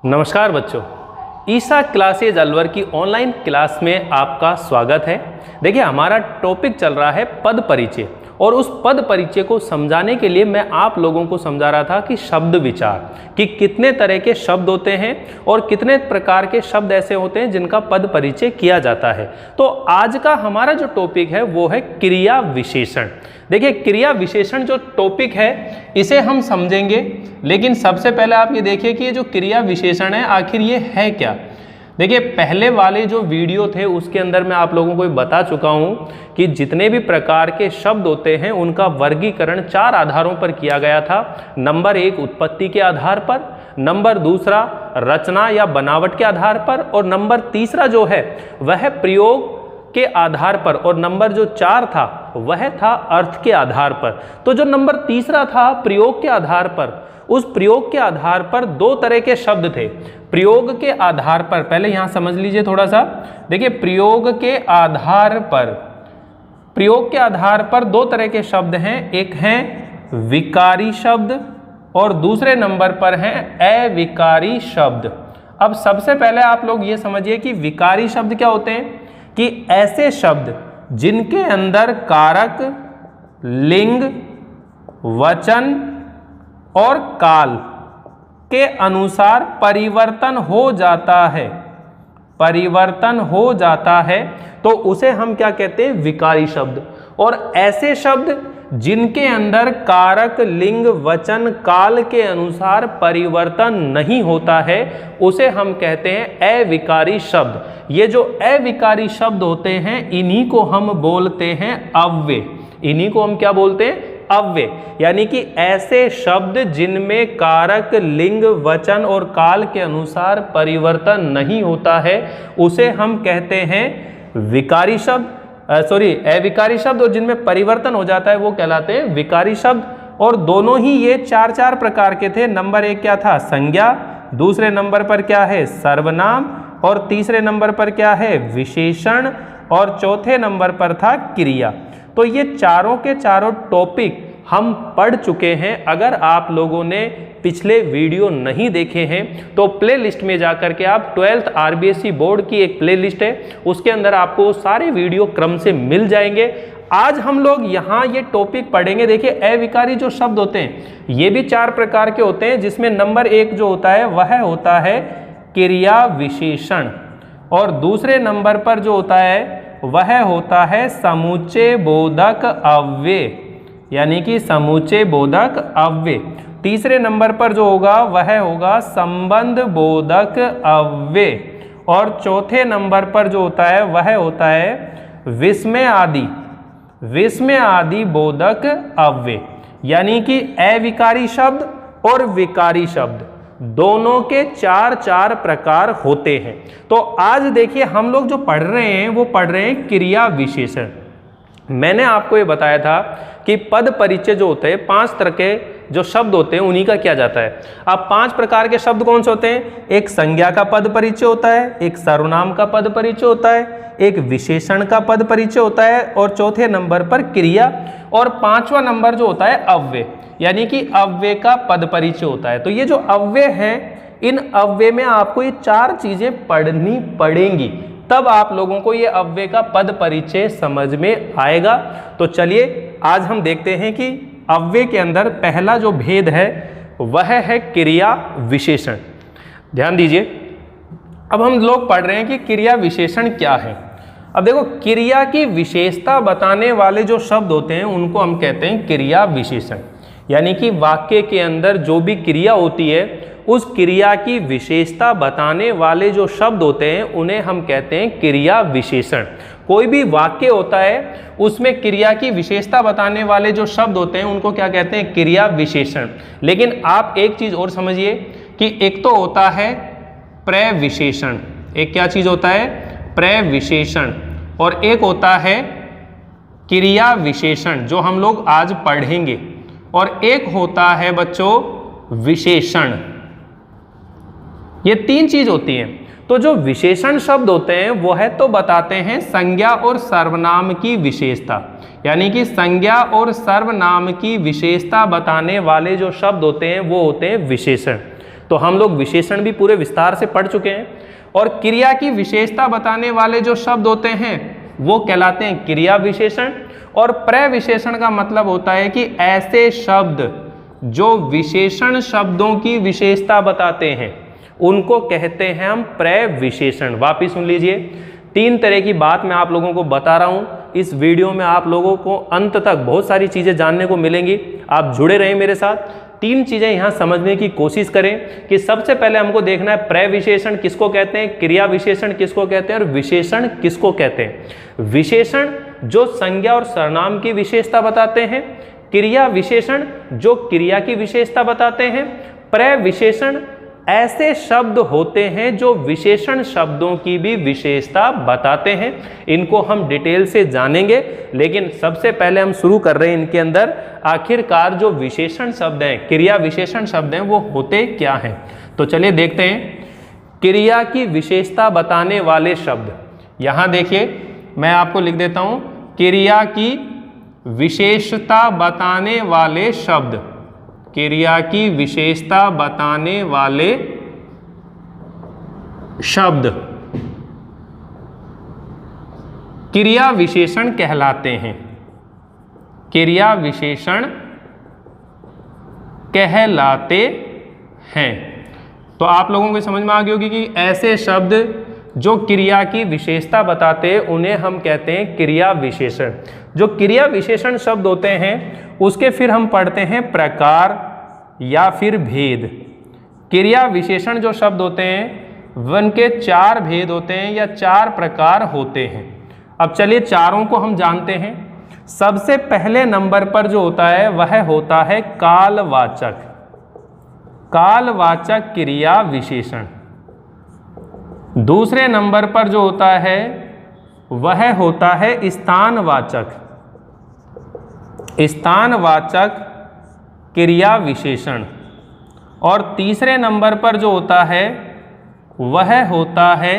नमस्कार बच्चों, ईसा क्लासेज अलवर की ऑनलाइन क्लास में आपका स्वागत है। देखिए, हमारा टॉपिक चल रहा है पद परिचय और उस पद परिचय को समझाने के लिए मैं आप लोगों को समझा रहा था कि शब्द विचार कि कितने तरह के शब्द होते हैं और कितने प्रकार के शब्द ऐसे होते हैं जिनका पद परिचय किया जाता है। तो आज का हमारा जो टॉपिक है वो है क्रिया विशेषण। देखिए, क्रिया विशेषण जो टॉपिक है इसे हम समझेंगे, लेकिन सबसे पहले आप ये देखिए कि ये जो क्रिया विशेषण है आखिर ये है क्या। देखिए, पहले वाले जो वीडियो थे उसके अंदर मैं आप लोगों को बता चुका हूँ कि जितने भी प्रकार के शब्द होते हैं उनका वर्गीकरण 4 आधारों पर किया गया था। नंबर 1 उत्पत्ति के आधार पर, नंबर 2 रचना या बनावट के आधार पर, और नंबर 3 जो है वह प्रयोग के आधार पर, और नंबर जो 4 था वह था अर्थ के आधार पर। तो जो नंबर 3 था प्रयोग के आधार पर, उस प्रयोग के आधार पर 2 तरह के शब्द थे। प्रयोग के आधार पर, पहले यहां समझ लीजिए थोड़ा सा। देखिए, प्रयोग के आधार पर 2 तरह के शब्द हैं। एक हैं विकारी शब्द और दूसरे नंबर पर हैं अविकारी शब्द। अब सबसे पहले आप लोग ये समझिए कि विकारी शब्द क्या होते हैं, कि ऐसे शब्द जिनके अंदर कारक, लिंग, वचन और काल के अनुसार परिवर्तन हो जाता है, तो उसे हम क्या कहते हैं, विकारी शब्द। और ऐसे शब्द जिनके अंदर कारक, लिंग, वचन, काल के अनुसार परिवर्तन नहीं होता है उसे हम कहते हैं अविकारी शब्द। ये जो अविकारी शब्द होते हैं इन्हीं को हम बोलते हैं अव्यय। इन्हीं को हम क्या बोलते हैं, अव्यय। यानी कि ऐसे शब्द जिनमें कारक, लिंग, वचन और काल के अनुसार परिवर्तन नहीं होता है उसे हम कहते हैं विकारी शब्द, अविकारी शब्द, और जिनमें परिवर्तन हो जाता है वो कहलाते हैं विकारी शब्द। और दोनों ही ये 4 प्रकार के थे। नंबर 1 क्या था, संज्ञा, दूसरे नंबर पर क्या है, सर्वनाम, और तीसरे नंबर पर क्या है, विशेषण, और चौथे नंबर पर था क्रिया। तो ये चारों के चारों टॉपिक हम पढ़ चुके हैं। अगर आप लोगों ने पिछले वीडियो नहीं देखे हैं तो प्ले लिस्ट में जाकर के आप 12th RBSE बोर्ड की एक प्ले लिस्ट है, उसके अंदर आपको सारे वीडियो क्रम से मिल जाएंगे। आज हम लोग यहाँ ये टॉपिक पढ़ेंगे। देखिए, अविकारी जो शब्द होते हैं ये भी 4 प्रकार के होते हैं, जिसमें नंबर 1 जो होता है वह होता है क्रिया विशेषण, और दूसरे नंबर पर जो होता है वह होता है समुच्चय बोधक अव्यय, यानी कि समुच्चय बोधक अव्यय। तीसरे नंबर पर जो होगा वह होगा संबंध बोधक अव्यय, और चौथे नंबर पर जो होता है वह होता है विस्मय आदि बोधक अव्यय। यानी कि अविकारी शब्द और विकारी शब्द दोनों के 4 प्रकार होते हैं। तो आज देखिए, हम लोग जो पढ़ रहे हैं वो पढ़ रहे हैं क्रिया विशेषण। मैंने आपको ये बताया था कि पद परिचय जो होते हैं 5 तरह के जो शब्द होते हैं उन्हीं का किया जाता है। अब 5 प्रकार के शब्द कौन से होते हैं, एक संज्ञा का पद परिचय होता है, एक सर्वनाम का पद परिचय होता है, एक विशेषण का पद परिचय होता है, और चौथे नंबर पर क्रिया, और 5वां नंबर जो होता है अव्यय, यानी कि अव्यय का पद परिचय होता है। तो ये जो अव्यय हैं, इन अव्यय में आपको ये 4 चीजें पढ़नी पड़ेंगी, तब आप लोगों को ये अव्यय का पद परिचय समझ में आएगा। तो चलिए आज हम देखते हैं कि अव्यय के अंदर पहला जो भेद है वह है क्रिया विशेषण। ध्यान दीजिए, अब हम लोग पढ़ रहे हैं कि क्रिया विशेषण क्या है। अब देखो, क्रिया की विशेषता बताने वाले जो शब्द होते हैं उनको हम कहते हैं क्रिया विशेषण। यानी कि वाक्य के अंदर जो भी क्रिया होती है उस क्रिया की विशेषता बताने वाले जो शब्द होते हैं उन्हें हम कहते हैं क्रिया विशेषण। कोई भी वाक्य होता है उसमें क्रिया की विशेषता बताने वाले जो शब्द होते हैं उनको क्या कहते हैं, क्रिया विशेषण। लेकिन आप एक चीज और समझिए कि एक तो होता है प्रविशेषण, एक क्या चीज होता है, प्रविशेषण, और एक होता है क्रिया विशेषण जो हम लोग आज पढ़ेंगे, और एक होता है बच्चों विशेषण। ये 3 चीज होती हैं। तो जो विशेषण शब्द होते हैं वो है तो बताते हैं संज्ञा और सर्वनाम की विशेषता, यानी कि संज्ञा और सर्वनाम की विशेषता बताने वाले जो शब्द होते हैं वो होते हैं विशेषण। तो हम लोग विशेषण भी पूरे विस्तार से पढ़ चुके हैं। और क्रिया की विशेषता बताने वाले जो शब्द होते हैं वो कहलाते हैं क्रिया विशेषण। और प्रविशेषण का मतलब होता है कि ऐसे शब्द जो विशेषण शब्दों की विशेषता बताते हैं उनको कहते हैं हम प्रविशेषण। वापिस सुन लीजिए, 3 तरह की बात मैं आप लोगों को बता रहा हूं। इस वीडियो में आप लोगों को अंत तक बहुत सारी चीजें जानने को मिलेंगी। आप जुड़े रहें मेरे साथ। 3 चीजें यहां समझने की कोशिश करें कि सबसे पहले हमको देखना है प्रविशेषण किसको कहते हैं, क्रिया विशेषण किसको कहते हैं और विशेषण किसको कहते हैं। विशेषण जो संज्ञा और सर्वनाम की विशेषता बताते हैं, क्रिया विशेषण जो क्रिया की विशेषता बताते हैं, प्रविशेषण ऐसे शब्द होते हैं जो विशेषण शब्दों की भी विशेषता बताते हैं। इनको हम डिटेल से जानेंगे, लेकिन सबसे पहले हम शुरू कर रहे हैं इनके अंदर आखिरकार जो विशेषण शब्द हैं, क्रिया विशेषण शब्द हैं, वो होते क्या हैं। तो चलिए देखते हैं क्रिया की विशेषता बताने वाले शब्द। यहां देखिए मैं आपको लिख देता हूं क्रिया की विशेषता बताने वाले शब्द, क्रिया की विशेषता बताने वाले शब्द क्रिया विशेषण कहलाते हैं। क्रिया विशेषण कहलाते हैं। तो आप लोगों को समझ में आ गई होगी कि ऐसे शब्द जो क्रिया की विशेषता बताते हैं उन्हें हम कहते हैं क्रिया विशेषण। जो क्रिया विशेषण शब्द होते हैं उसके फिर हम पढ़ते हैं प्रकार या फिर भेद। क्रिया विशेषण जो शब्द होते हैं उनके 4 भेद होते हैं या 4 प्रकार होते हैं। अब चलिए चारों को हम जानते हैं। सबसे पहले नंबर पर जो होता है वह होता है कालवाचक, कालवाचक क्रिया विशेषण। दूसरे नंबर पर जो होता है वह होता है स्थानवाचक, स्थानवाचक क्रिया विशेषण। और तीसरे नंबर पर जो होता है वह होता है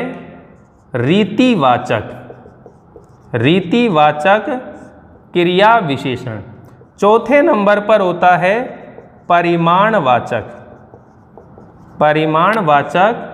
रीतिवाचक, रीतिवाचक क्रिया विशेषण। चौथे नंबर पर होता है परिमाणवाचक, परिमाणवाचक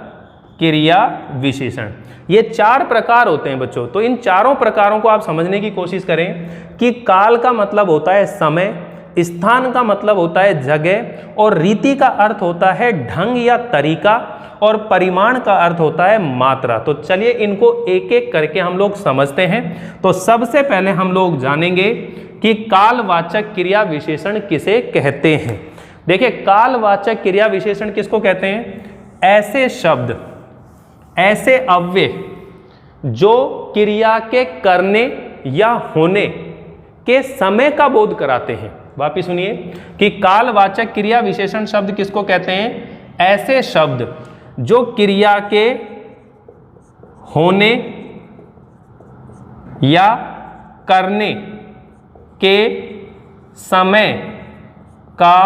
क्रिया विशेषण। ये 4 प्रकार होते हैं बच्चों। तो इन चारों प्रकारों को आप समझने की कोशिश करें कि काल का मतलब होता है समय, स्थान का मतलब होता है जगह, और रीति का अर्थ होता है ढंग या तरीका, और परिमाण का अर्थ होता है मात्रा। तो चलिए इनको एक एक करके हम लोग समझते हैं। तो सबसे पहले हम लोग जानेंगे कि कालवाचक क्रिया विशेषण किसे कहते हैं। देखिए कालवाचक क्रिया विशेषण किसको कहते हैं? ऐसे शब्द, ऐसे अव्यय जो क्रिया के करने या होने के समय का बोध कराते हैं। वापिस सुनिए कि कालवाचक क्रिया विशेषण शब्द किसको कहते हैं? ऐसे शब्द जो क्रिया के होने या करने के समय का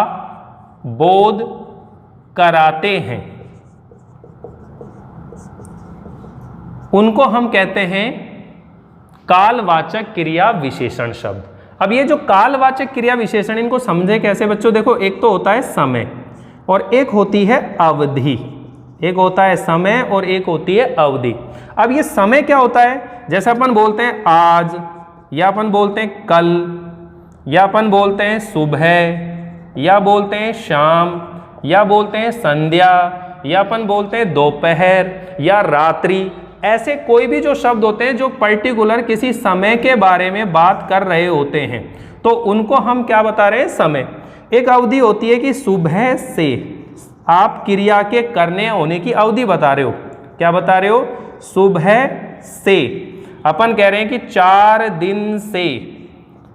बोध कराते हैं, उनको हम कहते हैं कालवाचक क्रिया विशेषण शब्द। अब ये जो कालवाचक क्रिया विशेषण, इनको समझे कैसे बच्चों? देखो एक तो होता है समय और एक होती है अवधि। एक होता है समय और एक होती है अवधि। अब ये समय क्या होता है? जैसे अपन बोलते हैं आज, या अपन बोलते हैं कल, या अपन बोलते हैं सुबह, या बोलते हैं शाम, या बोलते हैं संध्या, या अपन बोलते हैं दोपहर या रात्रि। ऐसे कोई भी जो शब्द होते हैं जो पर्टिकुलर किसी समय के बारे में बात कर रहे होते हैं, तो उनको हम क्या बता रहे हैं? समय। एक अवधि होती है कि सुबह से, आप क्रिया के करने होने की अवधि बता रहे हो। क्या बता रहे हो? सुबह से। अपन कह रहे हैं कि 4 दिन से,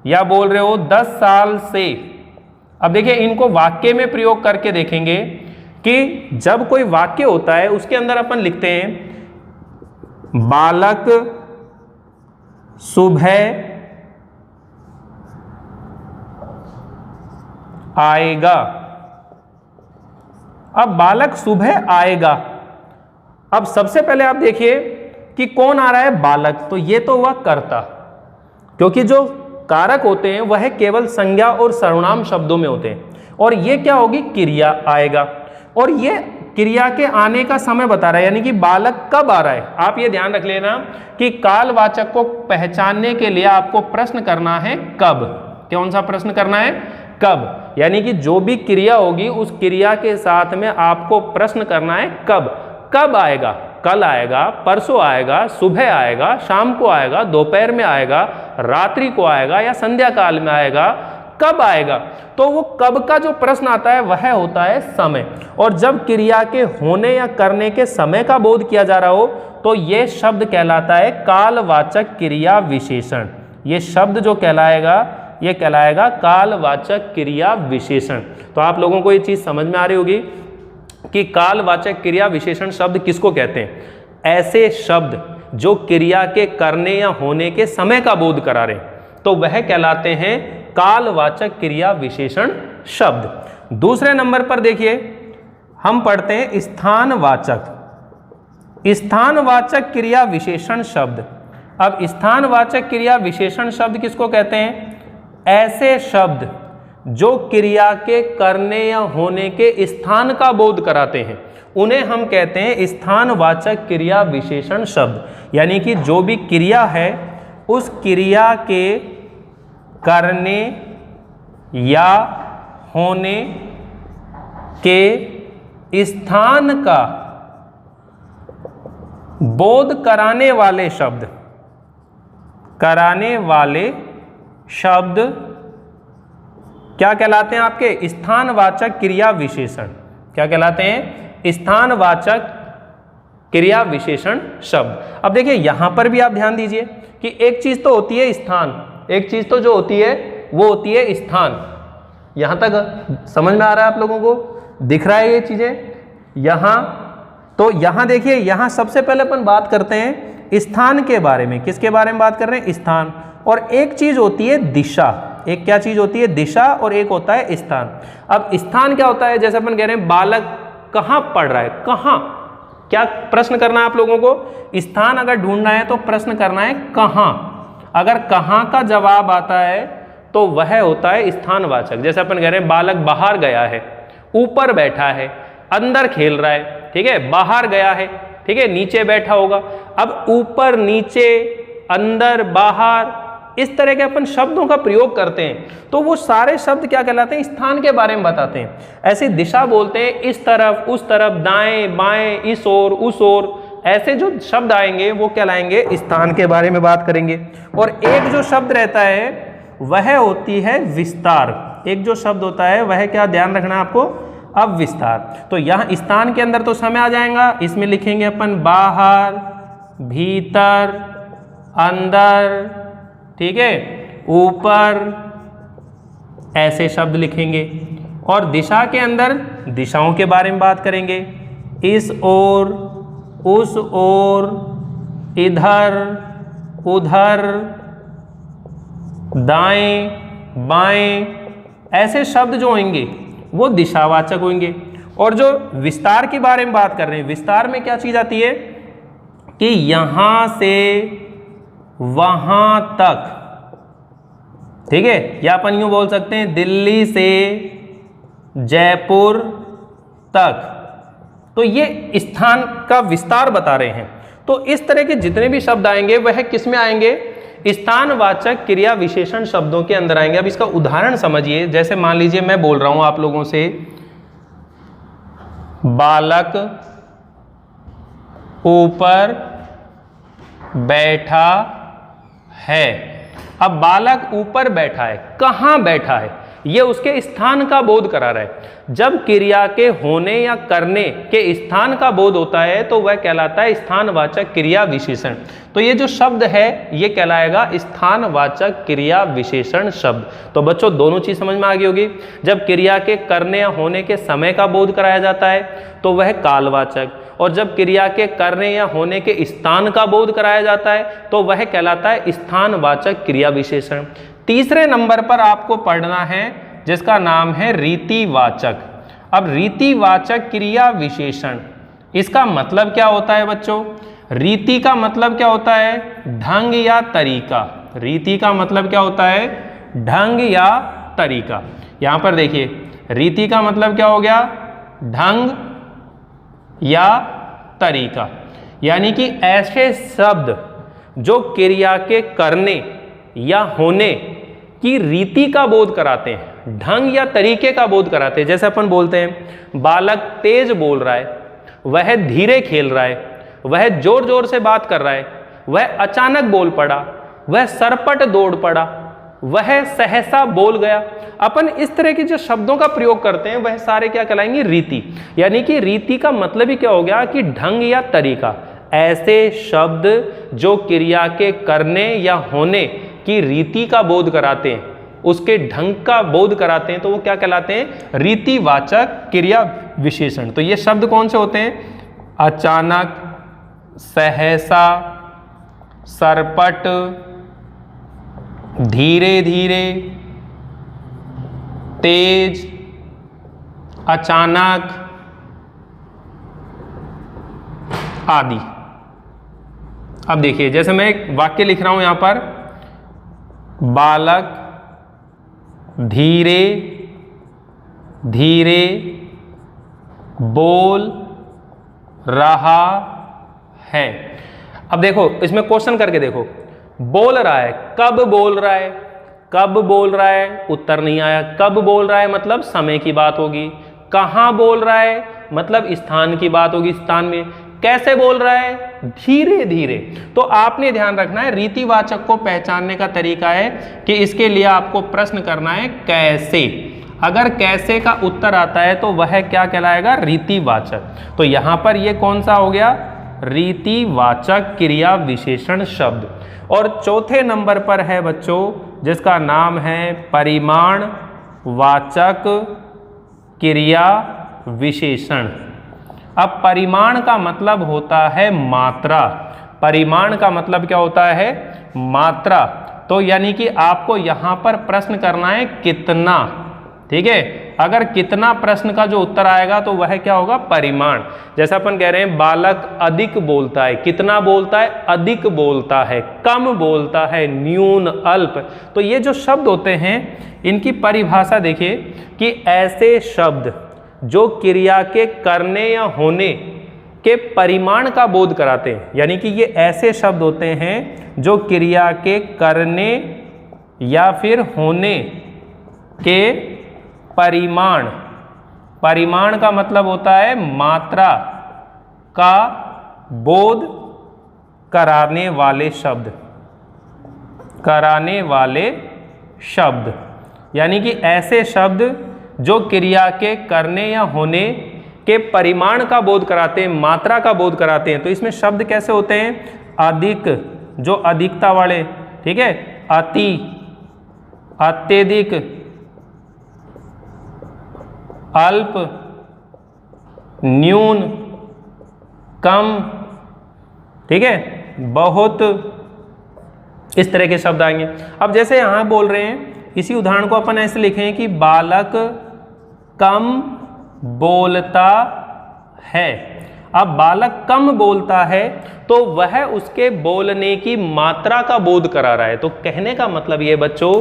या बोल रहे हो 10 साल से। अब देखिए इनको वाक्य में प्रयोग करके देखेंगे कि जब कोई वाक्य होता है उसके अंदर अपन लिखते हैं बालक सुबह आएगा। अब बालक सुबह आएगा, अब सबसे पहले आप देखिए कि कौन आ रहा है? बालक। तो ये तो हुआ कर्ता, क्योंकि जो कारक होते हैं वह केवल संज्ञा और सर्वनाम शब्दों में होते हैं। और ये क्या होगी? क्रिया आएगा। और ये क्रिया के आने का समय बता रहा है, यानी कि बालक कब आ रहा है। आप ये ध्यान रख लेना कि कालवाचक को पहचानने के लिए आपको प्रश्न करना है कब। कौन सा प्रश्न करना है? कब। यानी कि जो भी क्रिया होगी उस क्रिया के साथ में आपको प्रश्न करना है कब। कब आएगा? कल आएगा, परसों आएगा, सुबह आएगा, शाम को आएगा, दोपहर में आएगा, रात्रि को आएगा या संध्या काल में आएगा, कब आएगा। तो वो कब का जो प्रश्न आता है वह होता है समय। और जब क्रिया के होने या करने के समय का बोध किया जा रहा हो तो ये शब्द कहलाता है कालवाचक क्रिया विशेषण। ये शब्द जो कहलाएगा ये कहलाएगा कालवाचक क्रिया विशेषण। तो आप लोगों को ये चीज समझ में आ रही होगी कि कालवाचक क्रिया विशेषण शब्द किसको कहते हैं? ऐसे शब्द जो क्रिया के करने या होने के समय का बोध करा रहे तो वह कहलाते हैं कालवाचक क्रिया विशेषण शब्द। दूसरे नंबर पर देखिए हम पढ़ते हैं स्थानवाचक। स्थानवाचक क्रिया विशेषण शब्द। अब स्थानवाचक क्रिया विशेषण शब्द किसको कहते हैं? ऐसे शब्द जो क्रिया के करने या होने के स्थान का बोध कराते हैं उन्हें हम कहते हैं स्थानवाचक क्रिया विशेषण शब्द। यानी कि जो भी क्रिया है उस क्रिया के करने या होने के स्थान का बोध कराने वाले शब्द, क्या कहलाते हैं? आपके स्थानवाचक क्रिया विशेषण। क्या कहलाते हैं? स्थानवाचक क्रिया विशेषण शब्द। अब देखिए यहां पर भी आप ध्यान दीजिए कि एक चीज तो होती है स्थान, एक चीज तो जो होती है वो होती है स्थान। यहां तक समझ में आ रहा है आप लोगों को? दिख रहा है ये चीजें यहां? तो यहां देखिए, यहां सबसे पहले अपन बात करते हैं स्थान के बारे में। किसके बारे में बात कर रहे हैं? स्थान। और एक चीज होती है दिशा। एक क्या चीज होती है? दिशा। और एक होता है स्थान। अब स्थान क्या होता है? जैसे अपन कह रहे हैं बालक कहां पढ़ रहा है, कहां। क्या प्रश्न करना है आप लोगों को? स्थान अगर ढूंढना है तो प्रश्न करना है कहां। अगर कहां का जवाब आता है तो वह होता है स्थानवाचक। जैसे अपन कह रहे हैं बालक बाहर गया है, ऊपर बैठा है, अंदर खेल रहा है, ठीक है, बाहर गया है, ठीक है, नीचे बैठा होगा। अब ऊपर, नीचे, अंदर, बाहर, इस तरह के अपन शब्दों का प्रयोग करते हैं तो वो सारे शब्द क्या कहलाते हैं? स्थान के बारे में बताते हैं। ऐसे दिशा बोलते हैं इस तरफ, उस तरफ, दाएं बाएं, इस ओर, उस ओर। ऐसे जो शब्द आएंगे वो कहलाएंगे स्थान के बारे में बात करेंगे। और एक जो शब्द रहता है वह होती है विस्तार। एक जो शब्द होता है वह क्या ध्यान रखना है आपको? अब विस्तार। तो यहाँ स्थान के अंदर तो समय आ जाएगा, इसमें लिखेंगे अपन बाहर, भीतर, अंदर, ठीक है, ऊपर, ऐसे शब्द लिखेंगे। और दिशा के अंदर दिशाओं के बारे में बात करेंगे, इस ओर, उस ओर, इधर, उधर, दाएं बाएं। ऐसे शब्द जो होंगे वो दिशावाचक होंगे। और जो विस्तार के बारे में बात कर रहे हैं, विस्तार में क्या चीज आती है कि यहां से वहां तक, ठीक है, या अपन यूं बोल सकते हैं दिल्ली से जयपुर तक। तो ये स्थान का विस्तार बता रहे हैं। तो इस तरह के जितने भी शब्द आएंगे वह किस में आएंगे? स्थानवाचक क्रिया विशेषण शब्दों के अंदर आएंगे। अब इसका उदाहरण समझिए। जैसे मान लीजिए मैं बोल रहा हूं आप लोगों से बालक ऊपर बैठा है। अब बालक ऊपर बैठा है, कहां बैठा है? ये उसके स्थान का बोध करा रहा है। जब क्रिया के होने या करने के स्थान का बोध होता है तो वह कहलाता है स्थानवाचक क्रिया विशेषण। तो ये जो शब्द है ये कहलाएगा स्थानवाचक क्रिया विशेषण शब्द। तो बच्चों दोनों चीज समझ में आ गई होगी। जब क्रिया के करने या होने के समय का बोध कराया जाता है तो वह कालवाचक, और जब क्रिया के करने या होने के स्थान का बोध कराया जाता है तो वह कहलाता है स्थानवाचक क्रिया विशेषण। तीसरे नंबर पर आपको पढ़ना है जिसका नाम है रीतिवाचक। अब रीतिवाचक क्रिया विशेषण, इसका मतलब क्या होता है बच्चों? रीति का मतलब क्या होता है? ढंग या तरीका। रीति का मतलब क्या होता है? ढंग या तरीका। यहां पर देखिए रीति का मतलब क्या हो गया? ढंग या तरीका, यानी कि ऐसे शब्द जो क्रिया के करने या होने की रीति का बोध कराते हैं, ढंग या तरीके का बोध कराते हैं। जैसे अपन बोलते हैं बालक तेज बोल रहा है, वह धीरे खेल रहा है, वह जोर जोर से बात कर रहा है, वह अचानक बोल पड़ा, वह सरपट दौड़ पड़ा, वह सहसा बोल गया। अपन इस तरह के जो शब्दों का प्रयोग करते हैं वह सारे क्या कहलाएंगे? रीति। यानी कि रीति का मतलब ही क्या हो गया कि ढंग या तरीका। ऐसे शब्द जो क्रिया के करने या होने की रीति का बोध कराते हैं, उसके ढंग का बोध कराते हैं, तो वो क्या कहलाते हैं? रीतिवाचक क्रिया विशेषण। तो ये शब्द कौन से होते हैं? अचानक, सहसा, सरपट, धीरे धीरे, तेज, अचानक आदि। अब देखिए, जैसे मैं एक वाक्य लिख रहा हूं यहां पर, बालक धीरे धीरे बोल रहा है। अब देखो, इसमें क्वेश्चन करके देखो, बोल रहा है, कब बोल रहा है? कब बोल रहा है? उत्तर नहीं आया। कब बोल रहा है मतलब समय की बात होगी। कहाँ बोल रहा है मतलब स्थान की बात होगी, स्थान में। कैसे बोल रहा है? धीरे धीरे। तो आपने ध्यान रखना है, रीतिवाचक को पहचानने का तरीका है कि इसके लिए आपको प्रश्न करना है कैसे। अगर कैसे का उत्तर आता है तो वह क्या कहलाएगा? रीतिवाचक। तो यहां पर यह कौन सा हो गया? रीतिवाचक क्रिया विशेषण शब्द। और चौथे नंबर पर है बच्चों, जिसका नाम है परिमाण वाचक क्रिया विशेषण। अब परिमाण का मतलब होता है मात्रा। परिमाण का मतलब क्या होता है? मात्रा। तो यानी कि आपको यहां पर प्रश्न करना है कितना, ठीक है। अगर कितना प्रश्न का जो उत्तर आएगा तो वह क्या होगा? परिमाण। जैसा अपन कह रहे हैं बालक अधिक बोलता है, कितना बोलता है? अधिक बोलता है, कम बोलता है, न्यून, अल्प। तो ये जो शब्द होते हैं इनकी परिभाषा देखिए कि ऐसे शब्द जो क्रिया के करने या होने के परिमाण का बोध कराते हैं, यानी कि ये ऐसे शब्द होते हैं जो क्रिया के करने या फिर होने के परिमाण, परिमाण का मतलब होता है मात्रा का बोध कराने वाले शब्द, कराने वाले शब्द। यानी कि ऐसे शब्द जो क्रिया के करने या होने के परिमाण का बोध कराते हैं, मात्रा का बोध कराते हैं। तो इसमें शब्द कैसे होते हैं? अधिक, जो अधिकता वाले, ठीक है, अति, अत्यधिक, अल्प, न्यून, कम, ठीक है, बहुत, इस तरह के शब्द आएंगे। अब जैसे यहां बोल रहे हैं, इसी उदाहरण को अपन ऐसे लिखें कि बालक कम बोलता है। अब बालक कम बोलता है तो वह उसके बोलने की मात्रा का बोध करा रहा है। तो कहने का मतलब ये बच्चों,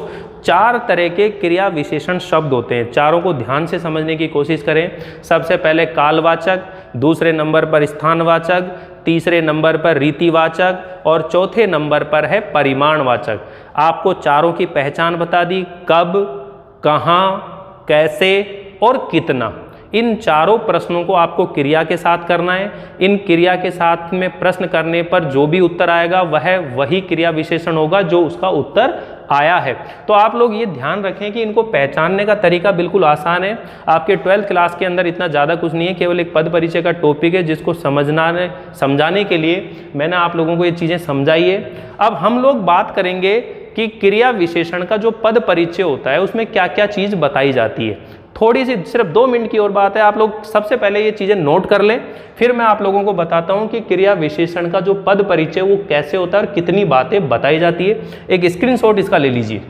चार तरह के क्रिया विशेषण शब्द होते हैं। चारों को ध्यान से समझने की कोशिश करें। सबसे पहले कालवाचक, दूसरे नंबर पर स्थानवाचक, तीसरे नंबर पर रीतिवाचक और चौथे नंबर पर है परिमाणवाचक। आपको चारों की पहचान बता दी, कब, कहाँ, कैसे और कितना। इन चारों प्रश्नों को आपको क्रिया के साथ करना है। इन क्रिया के साथ में प्रश्न करने पर जो भी उत्तर आएगा वह वही क्रिया विशेषण होगा जो उसका उत्तर आया है। तो आप लोग ये ध्यान रखें कि इनको पहचानने का तरीका बिल्कुल आसान है। आपके 12th क्लास के अंदर इतना ज़्यादा कुछ नहीं है, केवल एक पद परिचय का टॉपिक है जिसको समझाने के लिए मैंने आप लोगों को ये चीज़ें समझाई है। अब हम लोग बात करेंगे कि क्रिया विशेषण का जो पद परिचय होता है उसमें क्या क्या चीज़ बताई जाती है। थोड़ी सी, सिर्फ 2 मिनट की और बात है। आप लोग सबसे पहले ये चीज़ें नोट कर लें, फिर मैं आप लोगों को बताता हूं कि क्रिया विशेषण का जो पद परिचय वो कैसे होता है और कितनी बातें बताई जाती है। एक स्क्रीनशॉट इसका ले लीजिए।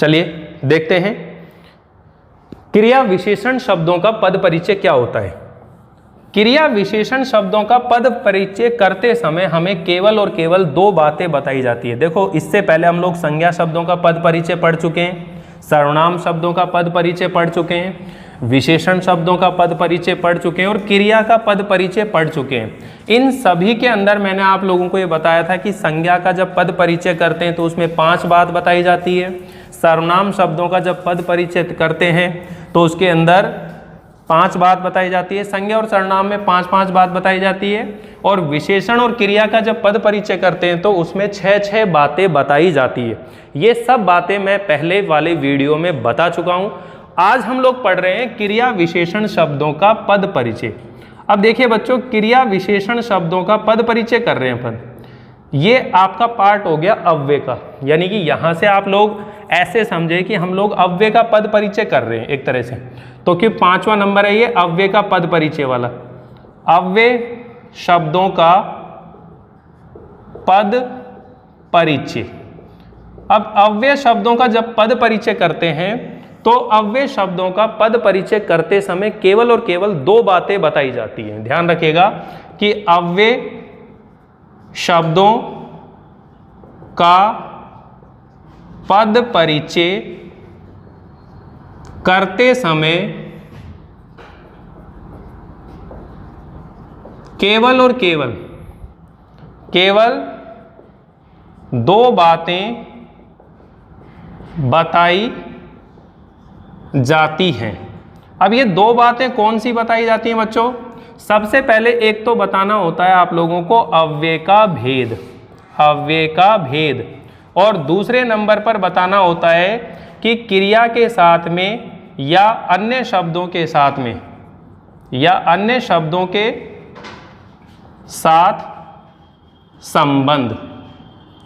चलिए देखते हैं क्रिया विशेषण शब्दों का पद परिचय क्या होता है। क्रिया विशेषण शब्दों का पद परिचय करते समय हमें केवल और केवल 2 बातें बताई जाती है। देखो, इससे पहले हम लोग संज्ञा शब्दों का पद परिचय पढ़ चुके हैं, सर्वनाम शब्दों का पद परिचय पढ़ चुके हैं, विशेषण शब्दों का पद परिचय पढ़ चुके हैं और क्रिया का पद परिचय पढ़ चुके हैं। इन सभी के अंदर मैंने आप लोगों को ये बताया था कि संज्ञा का जब पद परिचय करते हैं तो उसमें 5 बात बताई जाती है। सर्वनाम शब्दों का जब पद परिचय करते हैं तो उसके अंदर 5 बात बताई जाती है। संज्ञा और सर्वनाम में 5-5 बात बताई जाती है। और विशेषण और क्रिया का जब पद परिचय करते हैं तो उसमें 6-6 बातें बताई जाती है। ये सब बातें मैं पहले वाले वीडियो में बता चुका हूँ। आज हम लोग पढ़ रहे हैं क्रिया विशेषण शब्दों का पद परिचय। अब देखिए बच्चों, क्रिया विशेषण शब्दों का पद परिचय कर रहे हैं अपन। ये आपका पार्ट हो गया अव्यय का, यानी कि यहाँ से आप लोग ऐसे समझे कि हम लोग अव्यय का पद परिचय कर रहे हैं एक तरह से। तो कि 5वां नंबर है ये अव्यय का पद परिचय वाला। अव्यय शब्दों का पद परिचय। अब अव्यय शब्दों का जब पद परिचय करते हैं तो अव्यय शब्दों का पद परिचय करते समय केवल और केवल 2 बातें बताई जाती हैं। ध्यान रखिएगा कि अव्यय शब्दों का पद परिचय करते समय केवल और केवल 2 बातें बताई जाती हैं। अब ये 2 बातें कौन सी बताई जाती हैं बच्चों? सबसे पहले एक तो बताना होता है आप लोगों को अव्यय का भेद, अव्यय का भेद। और दूसरे नंबर पर बताना होता है कि क्रिया के साथ में या अन्य शब्दों के साथ में या अन्य शब्दों के साथ संबंध।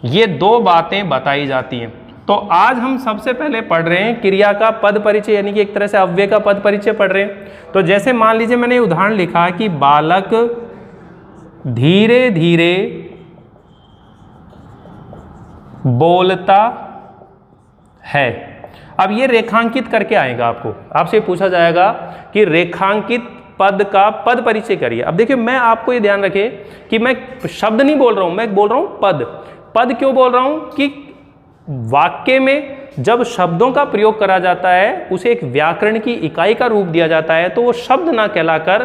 ये 2 बातें बताई जाती हैं। तो आज हम सबसे पहले पढ़ रहे हैं क्रिया का पद परिचय, यानी कि एक तरह से अव्यय का पद परिचय पढ़ रहे हैं। तो जैसे मान लीजिए मैंने उदाहरण लिखा कि बालक धीरे धीरे बोलता है। अब ये रेखांकित करके आएगा, आपसे पूछा जाएगा कि रेखांकित पद का पद परिचय करिए। अब देखिए, मैं आपको ये ध्यान रखे कि मैं शब्द नहीं बोल रहा हूं, मैं बोल रहा हूं पद। पद क्यों बोल रहा हूं? कि वाक्य में जब शब्दों का प्रयोग करा जाता है, उसे एक व्याकरण की इकाई का रूप दिया जाता है, तो वो शब्द ना कहलाकर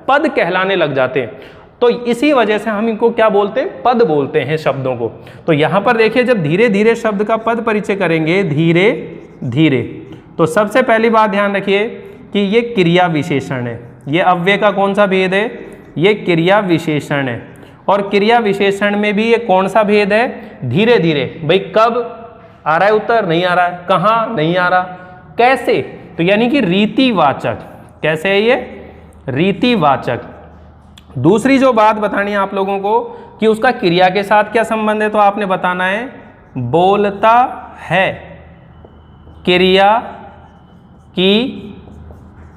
पद कहलाने लग जाते हैं। तो इसी वजह से हम इनको क्या बोलते हैं? पद बोलते हैं शब्दों को। तो यहां पर देखिए, जब धीरे धीरे शब्द का पद परिचय करेंगे, धीरे धीरे, तो सबसे पहली बात ध्यान रखिए कि ये क्रिया विशेषण है। ये अव्यय का कौन सा भेद है? ये क्रिया विशेषण है। और क्रिया विशेषण में भी ये कौन सा भेद है? धीरे धीरे। भाई कब आ रहा है उत्तर? नहीं आ रहा है। कहाँ? नहीं आ रहा। कैसे? तो यानी कि रीतिवाचक। कैसे है ये? रीतिवाचक। दूसरी जो बात बतानी है आप लोगों को कि उसका क्रिया के साथ क्या संबंध है, तो आपने बताना है बोलता है। क्रिया की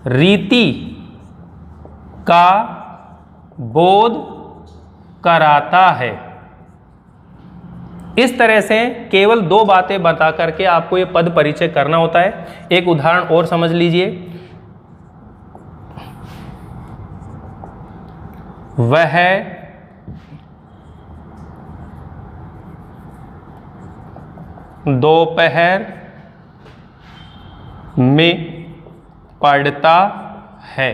रीति का बोध कराता है। इस तरह से केवल 2 बातें बता करके आपको ये पद परिचय करना होता है। एक उदाहरण और समझ लीजिए। वह दोपहर में पढ़ता है।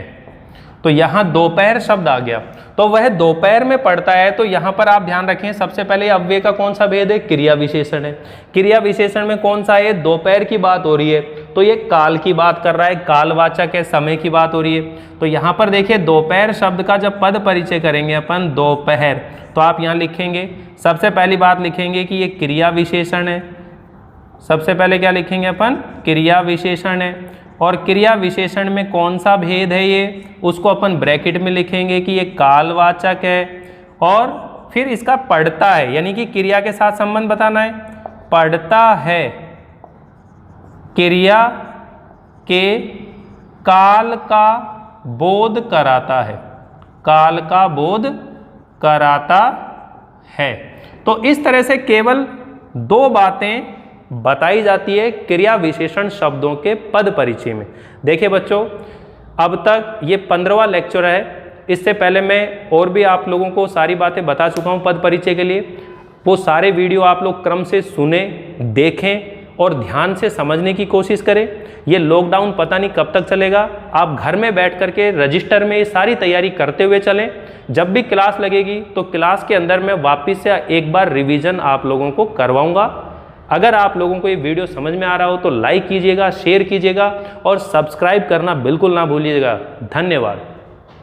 तो यहां दोपहर शब्द आ गया, तो वह दोपहर में पढ़ता है। तो यहां पर आप ध्यान रखें, सबसे पहले अव्यय का कौन सा भेद है? क्रिया विशेषण है। क्रिया विशेषण में कौन सा है? दोपहर की बात हो रही है, तो ये काल की बात कर रहा है, कालवाचक है, समय की बात हो रही है। तो यहां पर देखिए, दोपहर शब्द का जब पद परिचय करेंगे अपन दोपहर, तो आप यहां लिखेंगे, सबसे पहली बात लिखेंगे कि ये क्रिया विशेषण है। सबसे पहले क्या लिखेंगे अपन? क्रिया विशेषण है। और क्रिया विशेषण में कौन सा भेद है ये? उसको अपन ब्रैकेट में लिखेंगे कि ये कालवाचक है। और फिर इसका पढ़ता है, यानी कि क्रिया के साथ संबंध बताना है। पढ़ता है क्रिया के काल का बोध कराता है। काल का बोध कराता है। तो इस तरह से केवल 2 बातें बताई जाती है क्रिया विशेषण शब्दों के पद परिचय में। देखिए बच्चों, अब तक ये 15वां लेक्चर है। इससे पहले मैं और भी आप लोगों को सारी बातें बता चुका हूँ पद परिचय के लिए। वो सारे वीडियो आप लोग क्रम से सुने, देखें और ध्यान से समझने की कोशिश करें। ये लॉकडाउन पता नहीं कब तक चलेगा, आप घर में बैठ करके रजिस्टर में ये सारी तैयारी करते हुए चलें। जब भी क्लास लगेगी तो क्लास के अंदर मैं वापस से एक बार रिवीजन आप लोगों को करवाऊंगा। अगर आप लोगों को ये वीडियो समझ में आ रहा हो तो लाइक कीजिएगा, शेयर कीजिएगा और सब्सक्राइब करना बिल्कुल ना भूलिएगा। धन्यवाद।